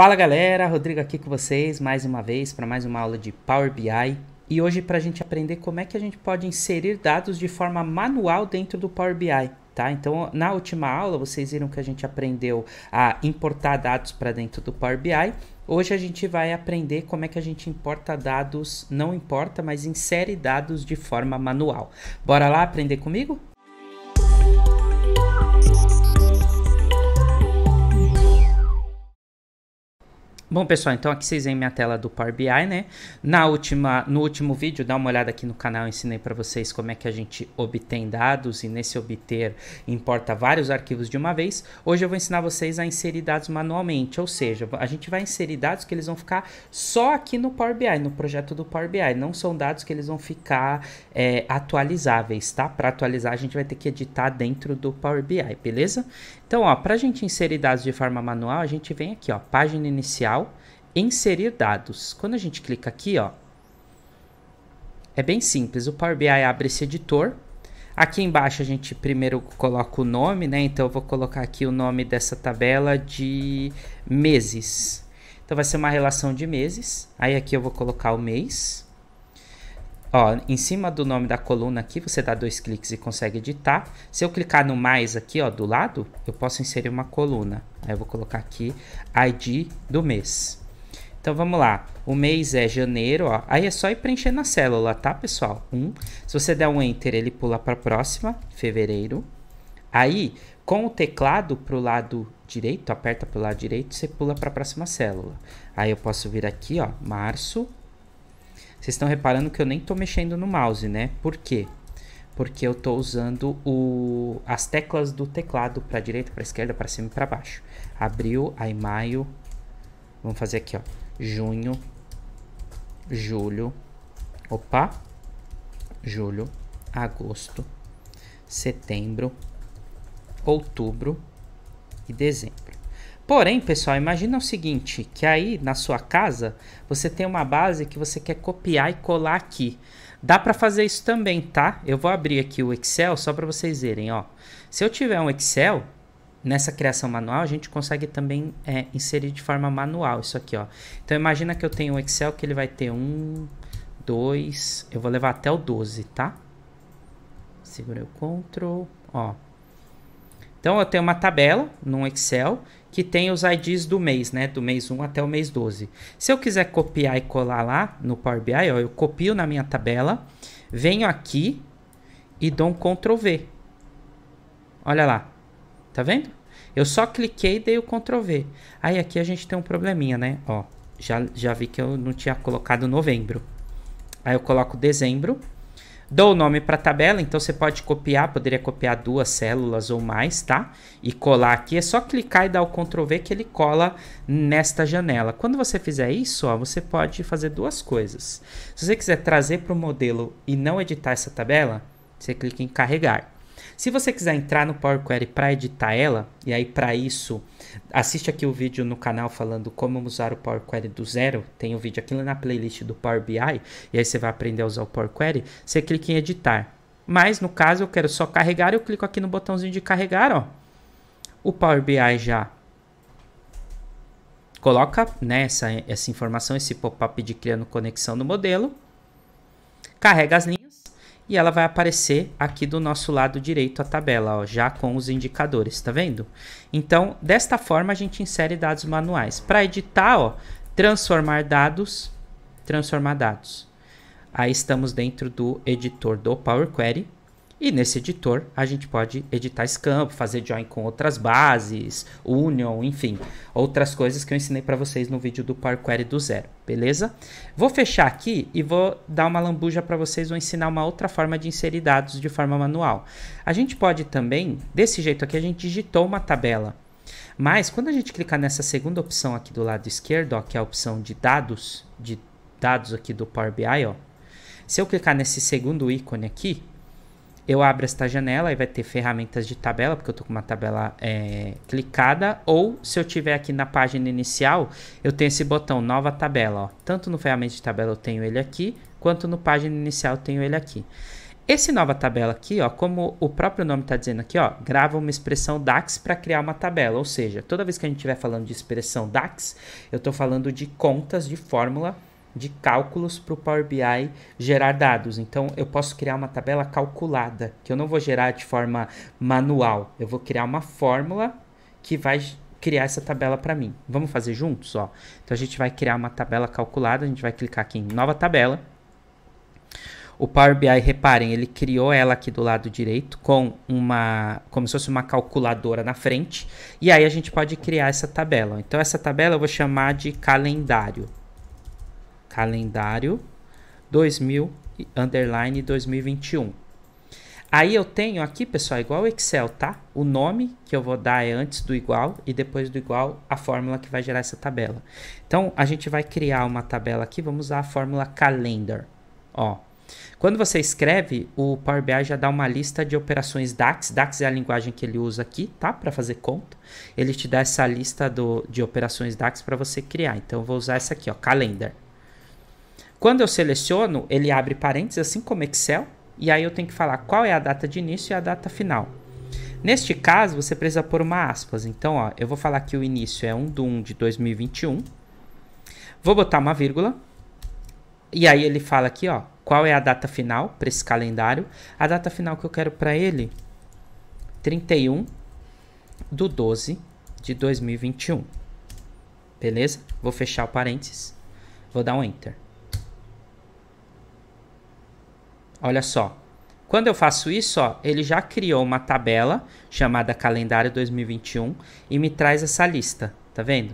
Fala galera, Rodrigo aqui com vocês mais uma vez para mais uma aula de Power BI e hoje para a gente aprender como é que a gente pode inserir dados de forma manual dentro do Power BI, tá? Então na última aula vocês viram que a gente aprendeu a importar dados para dentro do Power BI. Hoje a gente vai aprender como é que a gente importa dados, não importa, mas insere dados de forma manual. Bora lá aprender comigo? Bom, pessoal, então aqui vocês veem minha tela do Power BI, né? No último vídeo, dá uma olhada aqui no canal, eu ensinei para vocês como é que a gente obtém dados e nesse obter importa vários arquivos de uma vez. Hoje eu vou ensinar vocês a inserir dados manualmente, ou seja, a gente vai inserir dados que eles vão ficar só aqui no Power BI, no projeto do Power BI. Não são dados que eles vão ficar atualizáveis, tá? Para atualizar a gente vai ter que editar dentro do Power BI, beleza? Então, ó, para a gente inserir dados de forma manual, a gente vem aqui, ó, página inicial, inserir dados. Quando a gente clica aqui, ó, é bem simples. O Power BI abre esse editor. Aqui embaixo a gente primeiro coloca o nome, né? Então eu vou colocar aqui o nome dessa tabela de meses. Então vai ser uma relação de meses. Aí aqui eu vou colocar o mês. Ó, em cima do nome da coluna aqui, você dá 2 cliques e consegue editar. Se eu clicar no mais aqui, ó, do lado, eu posso inserir uma coluna. Aí eu vou colocar aqui ID do mês. Então vamos lá. O mês é janeiro, ó. Aí é só ir preenchendo a célula, tá, pessoal? Se você der um Enter, ele pula para a próxima, fevereiro. Aí, com o teclado para o lado direito, aperta para o lado direito, você pula para a próxima célula. Aí eu posso vir aqui, ó, março. Vocês estão reparando que eu nem estou mexendo no mouse, né? Por quê? Porque eu estou usando as teclas do teclado para a direita, para a esquerda, para cima e para baixo. Abril, aí maio. Vamos fazer aqui, ó. Junho, julho. Opa! Julho, agosto, setembro, outubro e dezembro. Porém, pessoal, imagina o seguinte, que aí na sua casa você tem uma base que você quer copiar e colar aqui. Dá para fazer isso também, tá? Eu vou abrir aqui o Excel só para vocês verem, ó. Se eu tiver um Excel, nessa criação manual, a gente consegue também inserir de forma manual isso aqui, ó. Então imagina que eu tenho um Excel que ele vai ter 1, 2, eu vou levar até o 12, tá? Segurei o Ctrl, ó. Então eu tenho uma tabela num Excel que tem os IDs do mês, né? Do mês 1 até o mês 12. Se eu quiser copiar e colar lá no Power BI, ó, eu copio na minha tabela, venho aqui e dou um Ctrl V. Olha lá. Tá vendo? Eu só cliquei e dei o Ctrl V. Aí aqui a gente tem um probleminha, né? Ó, já vi que eu não tinha colocado novembro. Aí eu coloco dezembro. Dou o nome para a tabela, então você pode copiar, poderia copiar 2 células ou mais, tá? E colar aqui, é só clicar e dar o Ctrl V que ele cola nesta janela. Quando você fizer isso, ó, você pode fazer 2 coisas. Se você quiser trazer para o modelo e não editar essa tabela, você clica em carregar. Se você quiser entrar no Power Query para editar ela, e aí para isso, assiste aqui o vídeo no canal falando como usar o Power Query do zero, tem o vídeo aqui na playlist do Power BI, e aí você vai aprender a usar o Power Query, você clica em editar. Mas no caso eu quero só carregar, eu clico aqui no botãozinho de carregar, ó. O Power BI já coloca, né, essa informação, esse pop-up de criando conexão no modelo, carrega as linhas, e ela vai aparecer aqui do nosso lado direito a tabela, ó, já com os indicadores, tá vendo? Então, desta forma a gente insere dados manuais. Para editar, ó, transformar dados. Aí estamos dentro do editor do Power Query. E nesse editor a gente pode editar esse campo, fazer join com outras bases, union, enfim, outras coisas que eu ensinei para vocês no vídeo do Power Query do zero, beleza? Vou fechar aqui e vou dar uma lambuja para vocês, vou ensinar uma outra forma de inserir dados de forma manual. A gente pode também, desse jeito aqui a gente digitou uma tabela, mas quando a gente clicar nessa segunda opção aqui do lado esquerdo, ó, que é a opção de dados aqui do Power BI, ó, se eu clicar nesse segundo ícone aqui, eu abro esta janela e vai ter ferramentas de tabela, porque eu estou com uma tabela clicada, ou se eu tiver aqui na página inicial, eu tenho esse botão nova tabela, ó. Tanto no ferramenta de tabela eu tenho ele aqui, quanto no página inicial eu tenho ele aqui. Esse nova tabela aqui, ó, como o próprio nome está dizendo aqui, ó, grava uma expressão DAX para criar uma tabela. Ou seja, toda vez que a gente estiver falando de expressão DAX, eu estou falando de contas, de fórmula, de cálculos para o Power BI gerar dados. Então, eu posso criar uma tabela calculada, que eu não vou gerar de forma manual. Eu vou criar uma fórmula que vai criar essa tabela para mim. Vamos fazer juntos, ó. Então, a gente vai criar uma tabela calculada. A gente vai clicar aqui em Nova Tabela. O Power BI, reparem, ele criou ela aqui do lado direito com como se fosse uma calculadora na frente. E aí a gente pode criar essa tabela. Então essa tabela eu vou chamar de calendário. Calendário 2021. Aí eu tenho aqui, pessoal, igual o Excel, tá? O nome que eu vou dar é antes do igual e depois do igual a fórmula que vai gerar essa tabela. Então a gente vai criar uma tabela aqui, vamos usar a fórmula calendar. Ó. Quando você escreve, o Power BI já dá uma lista de operações DAX. DAX é a linguagem que ele usa aqui, tá? Para fazer conta. Ele te dá essa lista de operações DAX para você criar. Então, eu vou usar essa aqui, ó, Calendar. Quando eu seleciono, ele abre parênteses, assim como Excel. E aí eu tenho que falar qual é a data de início e a data final. Neste caso, você precisa pôr uma aspas. Então, ó, eu vou falar que o início é 1/1 de 2021. Vou botar uma vírgula. E aí ele fala aqui, ó, qual é a data final para esse calendário. A data final que eu quero para ele, 31/12 de 2021. Beleza? Vou fechar o parênteses. Vou dar um Enter. Olha só. Quando eu faço isso, ó, ele já criou uma tabela chamada Calendário 2021 e me traz essa lista. Tá vendo?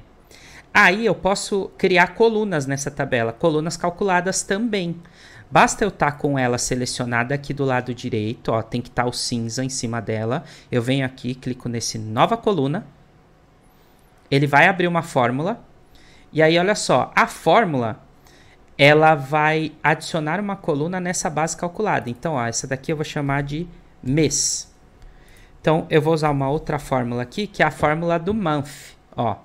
Aí eu posso criar colunas nessa tabela, colunas calculadas também. Basta eu estar com ela selecionada aqui do lado direito, ó, tem que estar o cinza em cima dela. Eu venho aqui, clico nesse nova coluna. Ele vai abrir uma fórmula. E aí, olha só, a fórmula, ela vai adicionar uma coluna nessa base calculada. Então, ó, essa daqui eu vou chamar de mês. Então, eu vou usar uma outra fórmula aqui, que é a fórmula do month, ó.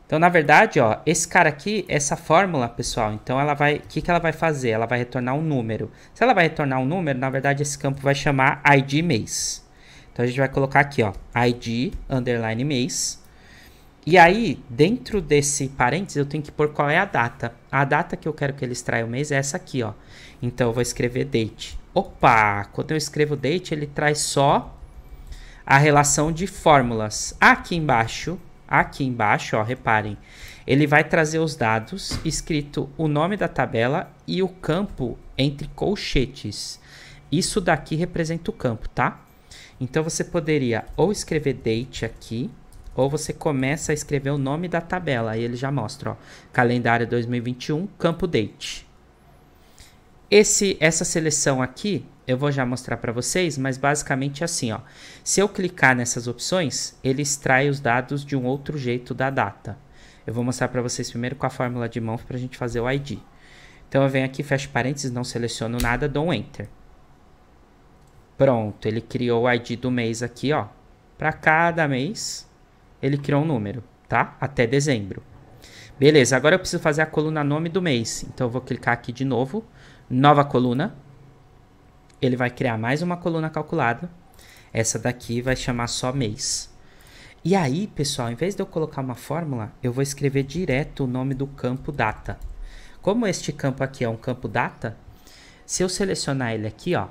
Então, na verdade, ó, esse cara aqui, essa fórmula, pessoal, então ela vai, o que ela vai fazer? Ela vai retornar um número. Se ela vai retornar um número, na verdade, esse campo vai chamar ID mês. Então, a gente vai colocar aqui, ó, ID underline mês. E aí, dentro desse parênteses, eu tenho que pôr qual é a data. A data que eu quero que ele extraia o mês é essa aqui, ó. Então, eu vou escrever date. Opa! Quando eu escrevo date, ele traz só a relação de fórmulas. Aqui embaixo, ó, reparem, ele vai trazer os dados, escrito o nome da tabela e o campo entre colchetes. Isso daqui representa o campo, tá? Então, você poderia ou escrever date aqui, ou você começa a escrever o nome da tabela. Aí ele já mostra, ó, calendário 2021, campo date. Essa seleção aqui, eu vou já mostrar para vocês, mas basicamente é assim, ó. Se eu clicar nessas opções, ele extrai os dados de um outro jeito da data. Eu vou mostrar para vocês primeiro com a fórmula de mão para a gente fazer o ID. Então eu venho aqui, fecho parênteses, não seleciono nada, dou um Enter. Pronto, ele criou o ID do mês aqui, ó. Para cada mês, ele criou um número, tá? Até dezembro. Beleza, agora eu preciso fazer a coluna nome do mês. Então eu vou clicar aqui de novo, nova coluna. Ele vai criar mais uma coluna calculada. Essa daqui vai chamar só mês. E aí, pessoal, em vez de eu colocar uma fórmula, eu vou escrever direto o nome do campo data. Como este campo aqui é um campo data, se eu selecionar ele aqui, ó,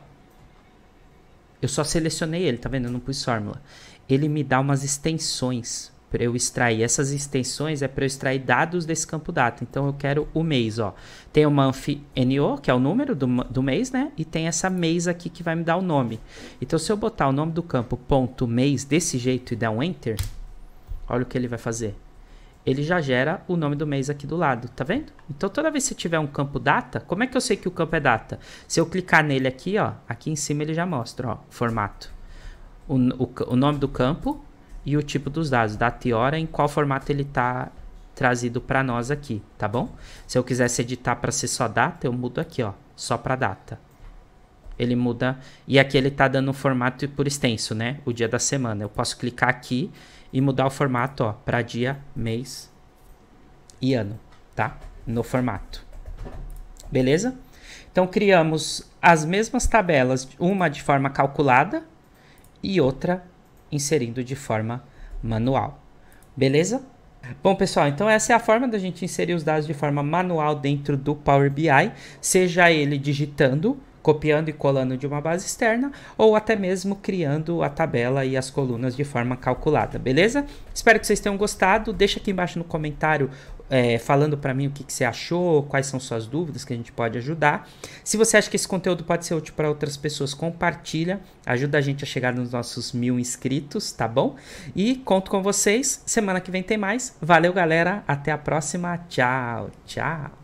eu só selecionei ele, tá vendo? Eu não pus fórmula. Ele me dá umas extensões para eu extrair. Essas extensões é para eu extrair dados desse campo data. Então, eu quero o mês, ó. Tem o month NO, que é o número do mês, né? E tem essa mês aqui que vai me dar o nome. Então, se eu botar o nome do campo ponto mês desse jeito e dar um Enter, olha o que ele vai fazer. Ele já gera o nome do mês aqui do lado, tá vendo? Então, toda vez que tiver um campo data, como é que eu sei que o campo é data? Se eu clicar nele aqui, ó, aqui em cima ele já mostra, ó, formato. O nome do campo e o tipo dos dados, data e hora, em qual formato ele está trazido para nós aqui, tá bom? Se eu quisesse editar para ser só data, eu mudo aqui, ó, só para data. Ele muda, e aqui ele está dando um formato por extenso, né? O dia da semana. Eu posso clicar aqui e mudar o formato, ó, para dia, mês e ano, tá? No formato. Beleza? Então, criamos as mesmas tabelas, uma de forma calculada e outra inserindo de forma manual. Beleza? Bom, pessoal, então essa é a forma da gente inserir os dados de forma manual dentro do Power BI, seja ele digitando, copiando e colando de uma base externa, ou até mesmo criando a tabela e as colunas de forma calculada, beleza? Espero que vocês tenham gostado. Deixa aqui embaixo no comentário falando para mim o que você achou, quais são suas dúvidas que a gente pode ajudar. Se você acha que esse conteúdo pode ser útil para outras pessoas, compartilha, ajuda a gente a chegar nos nossos 1000 inscritos, tá bom? E conto com vocês, semana que vem tem mais. Valeu, galera, até a próxima, tchau, tchau!